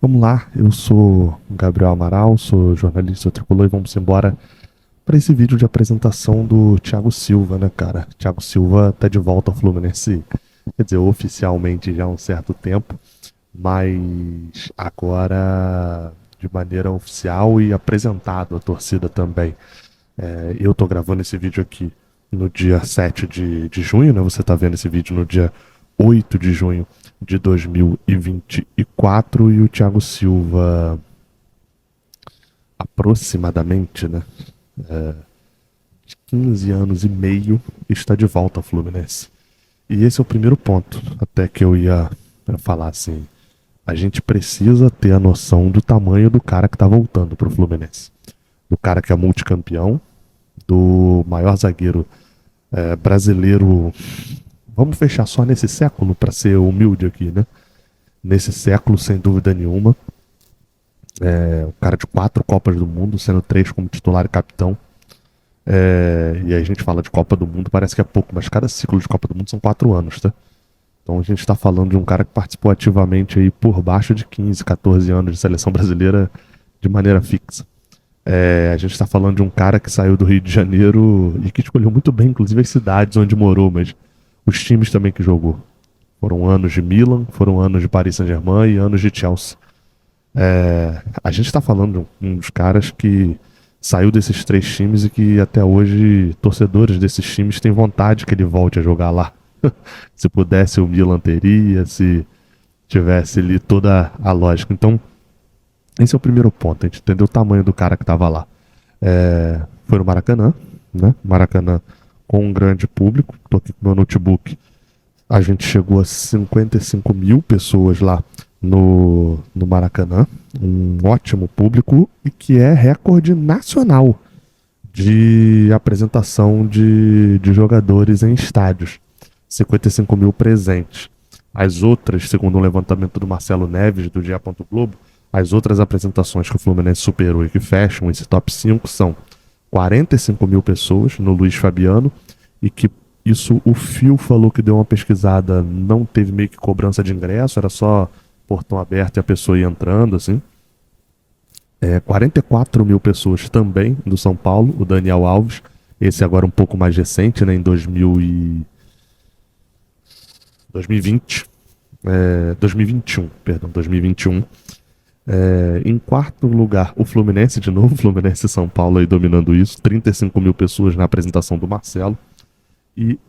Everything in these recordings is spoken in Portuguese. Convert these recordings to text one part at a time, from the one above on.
Vamos lá, eu sou o Gabriel Amaral, sou jornalista tricolor e vamos embora para esse vídeo de apresentação do Thiago Silva, né, cara? Thiago Silva tá de volta ao Fluminense, quer dizer, oficialmente já há um certo tempo, mas agora de maneira oficial e apresentado à torcida também. Eu tô gravando esse vídeo aqui no dia 7 de junho, né? Você tá vendo esse vídeo no dia 8 de junho de 2024 e o Thiago Silva aproximadamente, né, 15 anos e meio está de volta ao Fluminense. E esse é o primeiro ponto, até que eu ia falar assim, a gente precisa ter a noção do tamanho do cara que tá voltando pro Fluminense. Do cara que é multicampeão, do maior zagueiro brasileiro. Vamos fechar só nesse século para ser humilde aqui, né? Nesse século, sem dúvida nenhuma. O cara de 4 Copas do Mundo, sendo 3 como titular e capitão. E aí a gente fala de Copa do Mundo, parece que é pouco, mas cada ciclo de Copa do Mundo são 4 anos, tá? Então a gente tá falando de um cara que participou ativamente aí por baixo de 15, 14 anos de seleção brasileira de maneira fixa. A gente tá falando de um cara que saiu do Rio de Janeiro e que escolheu muito bem, inclusive, as cidades onde morou, mas os times também que jogou. Foram anos de Milan, foram anos de Paris Saint-Germain e anos de Chelsea. A gente tá falando de um dos caras que saiu desses 3 times e que até hoje torcedores desses times têm vontade que ele volte a jogar lá. Se pudesse, o Milan teria, se tivesse ali toda a lógica. Então, esse é o primeiro ponto, a gente entendeu o tamanho do cara que tava lá. Foi no Maracanã, né? Maracanã com um grande público. Tô aqui com meu notebook. A gente chegou a 55 mil pessoas lá no Maracanã. Um ótimo público e que é recorde nacional de apresentação de jogadores em estádios. 55 mil presentes. As outras, segundo um levantamento do Marcelo Neves, do GE. Globo, as outras apresentações que o Fluminense superou e que fecham esse top 5 são 45 mil pessoas no Luiz Fabiano e que isso o Fio falou que deu uma pesquisada, não teve meio que cobrança de ingresso, era só portão aberto e a pessoa ia entrando, assim. 44 mil pessoas também do São Paulo, o Daniel Alves, esse agora um pouco mais recente, né, em 2020, 2021, perdão, 2021. Em quarto lugar, o Fluminense de novo, Fluminense e São Paulo aí dominando isso, 35 mil pessoas na apresentação do Marcelo. E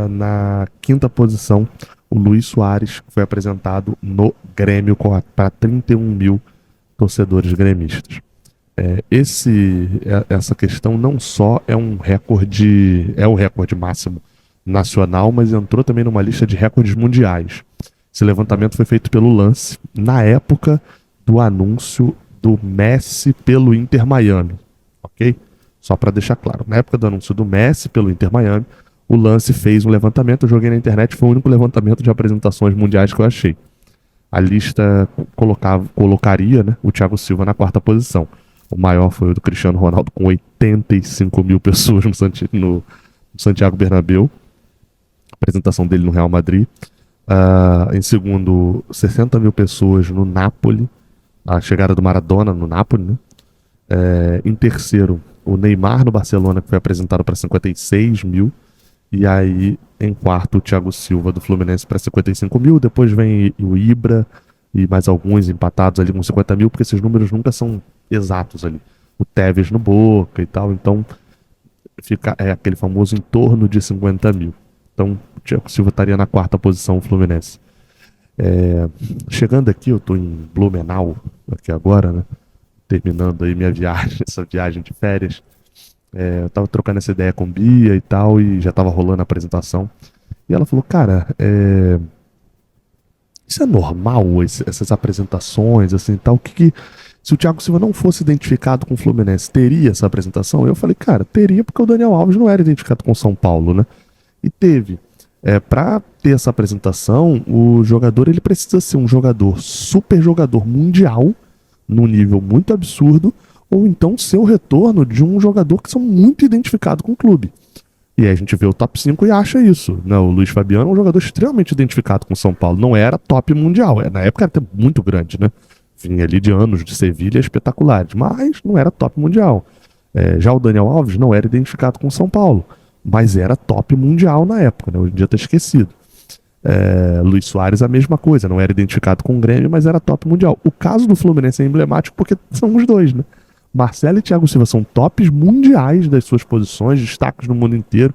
na quinta posição, o Luiz Soares, que foi apresentado no Grêmio para 31 mil torcedores gremistas. Essa questão não só é um recorde, é o recorde máximo nacional, mas entrou também numa lista de recordes mundiais. Esse levantamento foi feito pelo Lance na época do anúncio do Messi pelo Inter Miami, ok? Só para deixar claro, na época do anúncio do Messi pelo Inter Miami, o Lance fez um levantamento, eu joguei na internet, foi o único levantamento de apresentações mundiais que eu achei. A lista colocaria, né, o Thiago Silva na quarta posição. O maior foi o do Cristiano Ronaldo, com 85 mil pessoas no Santiago Bernabéu. A apresentação dele no Real Madrid. Em segundo, 60 mil pessoas no Napoli. A chegada do Maradona no Napoli, né? Em terceiro, o Neymar no Barcelona, que foi apresentado para 56 mil. E aí, em quarto, o Thiago Silva do Fluminense para 55 mil. Depois vem o Ibra e mais alguns empatados ali com 50 mil, porque esses números nunca são exatos ali. O Tevez no Boca e tal, então fica aquele famoso em torno de 50 mil. Então, o Thiago Silva estaria na quarta posição, o Fluminense. Chegando aqui, eu estou em Blumenau, aqui agora, né? Terminando aí minha viagem, essa viagem de férias. Eu tava trocando essa ideia com Bia e tal, e já tava rolando a apresentação. E ela falou, cara, isso é normal, essas apresentações, assim, tal, se o Thiago Silva não fosse identificado com o Fluminense, teria essa apresentação? Eu falei, cara, teria, porque o Daniel Alves não era identificado com o São Paulo, né? E teve. Para ter essa apresentação, o jogador ele precisa ser um super jogador mundial, num nível muito absurdo, ou então ser o retorno de um jogador que são muito identificado com o clube. E aí a gente vê o top 5 e acha isso, né? O Luiz Fabiano é um jogador extremamente identificado com o São Paulo. Não era top mundial, na época era até muito grande, né? vinha ali de anos de Sevilha espetaculares, mas não era top mundial. Já o Daniel Alves não era identificado com São Paulo, mas era top mundial na época, né? Hoje em dia tá esquecido. Luiz Soares a mesma coisa, não era identificado com o Grêmio, mas era top mundial. O caso do Fluminense é emblemático porque são os dois, né? Marcelo e Thiago Silva são tops mundiais das suas posições, destaques no mundo inteiro,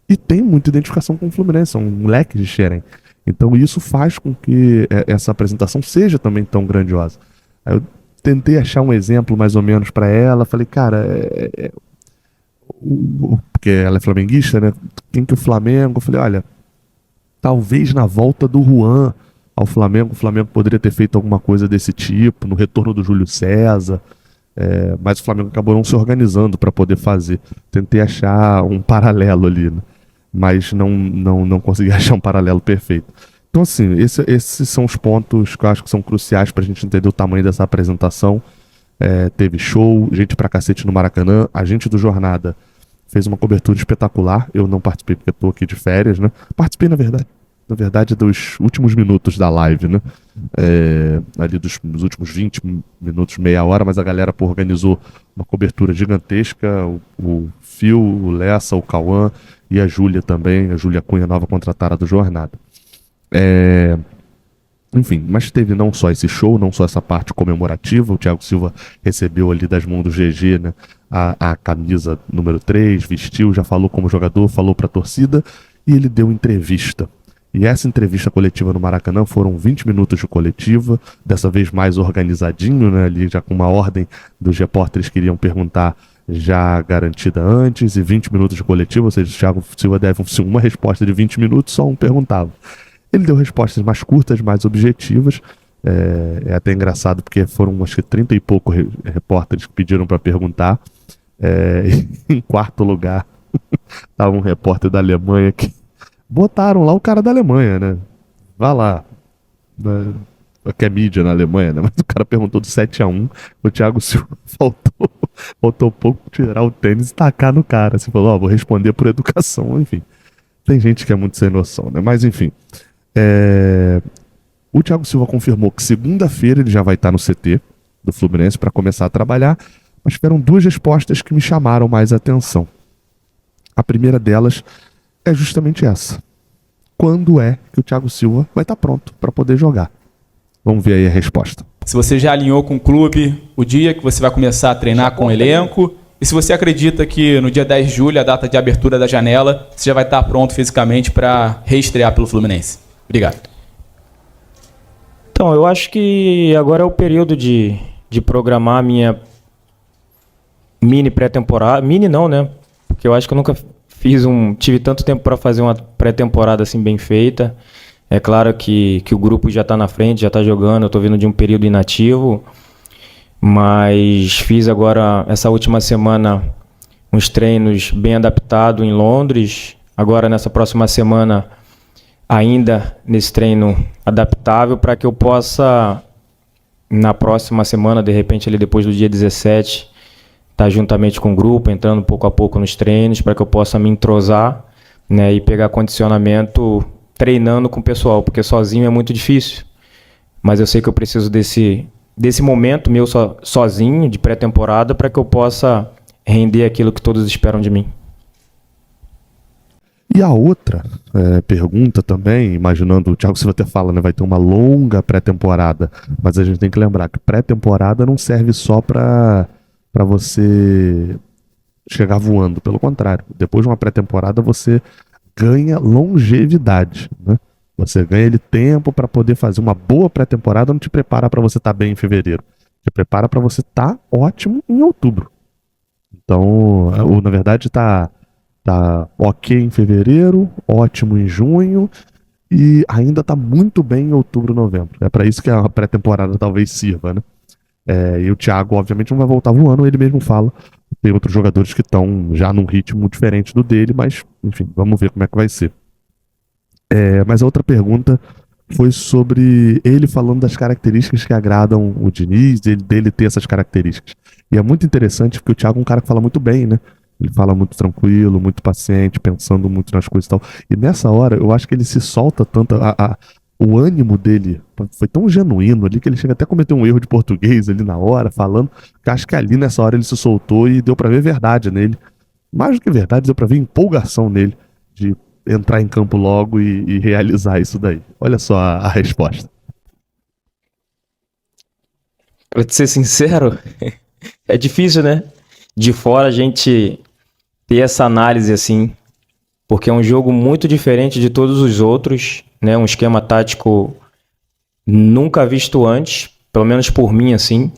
e tem muita identificação com o Fluminense, são moleques de Xerém. Então isso faz com que essa apresentação seja também tão grandiosa. Aí eu tentei achar um exemplo mais ou menos para ela, falei, cara, porque ela é flamenguista, né? Quem que o Flamengo? Eu falei, olha, talvez na volta do Juan ao Flamengo, o Flamengo poderia ter feito alguma coisa desse tipo, no retorno do Júlio César, mas o Flamengo acabou não se organizando para poder fazer. Tentei achar um paralelo ali, né? Mas não consegui achar um paralelo perfeito. Então, assim, esses são os pontos que eu acho que são cruciais pra gente entender o tamanho dessa apresentação. Teve show, gente pra cacete no Maracanã. A gente do Jornada fez uma cobertura espetacular. Eu não participei porque eu tô aqui de férias, né? Participei, na verdade, dos últimos minutos da live, né? Ali dos últimos 20 minutos, meia hora, mas a galera organizou uma cobertura gigantesca. O Phil, o Lessa, o Cauã e a Júlia também, a Júlia Cunha, nova contratada do Jornada. Enfim, mas teve não só esse show, não só essa parte comemorativa. O Thiago Silva recebeu ali das mãos do GG, né, a camisa número 3, vestiu, já falou como jogador, falou pra torcida e ele deu entrevista. E essa entrevista coletiva no Maracanã foram 20 minutos de coletiva, dessa vez mais organizadinho, né, ali já com uma ordem dos repórteres que iriam perguntar já garantida antes, e 20 minutos de coletiva, ou seja, o Thiago Silva deve uma resposta de 20 minutos, só um perguntava. Ele deu respostas mais curtas, mais objetivas. É até engraçado porque foram acho que 30 e poucos repórteres que pediram para perguntar. Em quarto lugar estava um repórter da Alemanha que botaram lá o cara da Alemanha, né? Vá lá. Que é mídia na Alemanha, né? Mas o cara perguntou do 7-1, o Thiago Silva faltou pouco tirar o tênis e tacar no cara. Você falou, vou responder por educação, enfim. Tem gente que é muito sem noção, né? Mas enfim. O Thiago Silva confirmou que segunda-feira ele já vai estar no CT do Fluminense para começar a trabalhar, mas tiveram duas respostas que me chamaram mais a atenção. A primeira delas é justamente essa. Quando é que o Thiago Silva vai estar pronto para poder jogar? Vamos ver aí a resposta. Se você já alinhou com o clube, o dia que você vai começar a treinar com o elenco, e se você acredita que no dia 10 de julho, a data de abertura da janela, você já vai estar pronto fisicamente para reestrear pelo Fluminense. Obrigado. Então, eu acho que agora é o período de programar a minha mini pré-temporada. Mini não, né? Porque eu acho que eu nunca tive tanto tempo para fazer uma pré-temporada assim bem feita. É claro que o grupo já está na frente, já está jogando, eu estou vindo de um período inativo, mas fiz agora, essa última semana, uns treinos bem adaptados em Londres. Agora, nessa próxima semana, ainda nesse treino adaptável, para que eu possa, na próxima semana, de repente, ali depois do dia 17, estar juntamente com o grupo, entrando pouco a pouco nos treinos, para que eu possa me entrosar, né, e pegar condicionamento treinando com o pessoal, porque sozinho é muito difícil. Mas eu sei que eu preciso desse momento meu sozinho, de pré-temporada, para que eu possa render aquilo que todos esperam de mim. E a outra pergunta também, imaginando, o Thiago Silva até fala, né, vai ter uma longa pré-temporada, mas a gente tem que lembrar que pré-temporada não serve só para você chegar voando, pelo contrário, depois de uma pré-temporada você ganha longevidade, né? Você ganha tempo para poder fazer uma boa pré-temporada, não te prepara para você estar bem em fevereiro, te prepara para você estar ótimo em outubro. Então, na verdade, tá ok em fevereiro, ótimo em junho e ainda tá muito bem em outubro, novembro. É para isso que a pré-temporada talvez sirva, né? E o Thiago, obviamente, não vai voltar voando, ele mesmo fala. Tem outros jogadores que estão já num ritmo diferente do dele, mas, enfim, vamos ver como é que vai ser. Mas a outra pergunta foi sobre ele falando das características que agradam o Diniz, dele ter essas características. E é muito interessante porque o Thiago é um cara que fala muito bem, né? Ele fala muito tranquilo, muito paciente, pensando muito nas coisas e tal. E nessa hora, eu acho que ele se solta tanto. o ânimo dele foi tão genuíno ali que ele chega até a cometer um erro de português ali na hora, falando, que acho que ali nessa hora ele se soltou e deu pra ver verdade nele. Mais do que verdade, deu pra ver empolgação nele de entrar em campo logo e realizar isso daí. Olha só a resposta. Pra te ser sincero, é difícil, né? De fora a gente ter essa análise assim, porque é um jogo muito diferente de todos os outros, né? Um esquema tático nunca visto antes, pelo menos por mim, assim.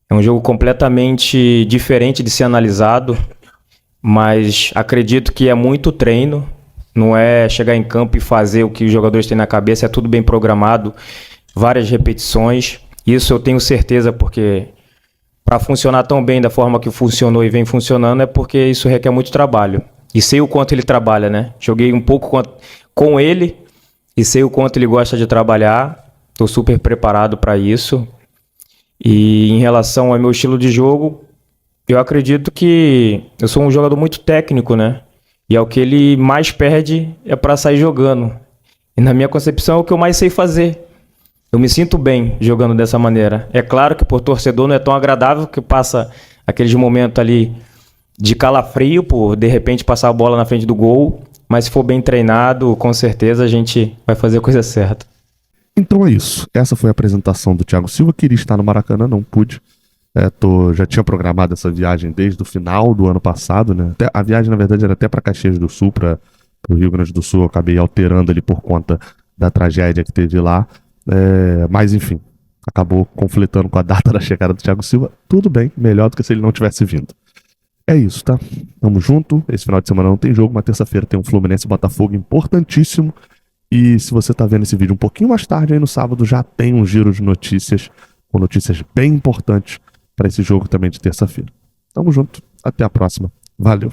É um jogo completamente diferente de ser analisado, mas acredito que é muito treino, não é chegar em campo e fazer o que os jogadores têm na cabeça, é tudo bem programado, várias repetições. Isso eu tenho certeza, porque para funcionar tão bem da forma que funcionou e vem funcionando é porque isso requer muito trabalho. E sei o quanto ele trabalha, né? Joguei um pouco com ele e sei o quanto ele gosta de trabalhar. Estou super preparado para isso. E em relação ao meu estilo de jogo, eu acredito que eu sou um jogador muito técnico, né? E é o que ele mais perde é para sair jogando. E na minha concepção é o que eu mais sei fazer. Eu me sinto bem jogando dessa maneira. É claro que por torcedor não é tão agradável, que passa aqueles momentos ali de calafrio por de repente passar a bola na frente do gol, mas se for bem treinado, com certeza a gente vai fazer a coisa certa. Então é isso. Essa foi a apresentação do Thiago Silva. Queria estar no Maracanã, não pude. Já tinha programado essa viagem desde o final do ano passado, né? A viagem, na verdade, era até para Caxias do Sul, para o Rio Grande do Sul. Eu acabei alterando ali por conta da tragédia que teve lá. Mas, enfim, acabou conflitando com a data da chegada do Thiago Silva. Tudo bem, melhor do que se ele não tivesse vindo. É isso, tá? Tamo junto. Esse final de semana não tem jogo, mas terça-feira tem um Fluminense e Botafogo importantíssimo. E se você tá vendo esse vídeo um pouquinho mais tarde, aí no sábado já tem um giro de notícias, com notícias bem importantes para esse jogo também de terça-feira. Tamo junto. Até a próxima. Valeu.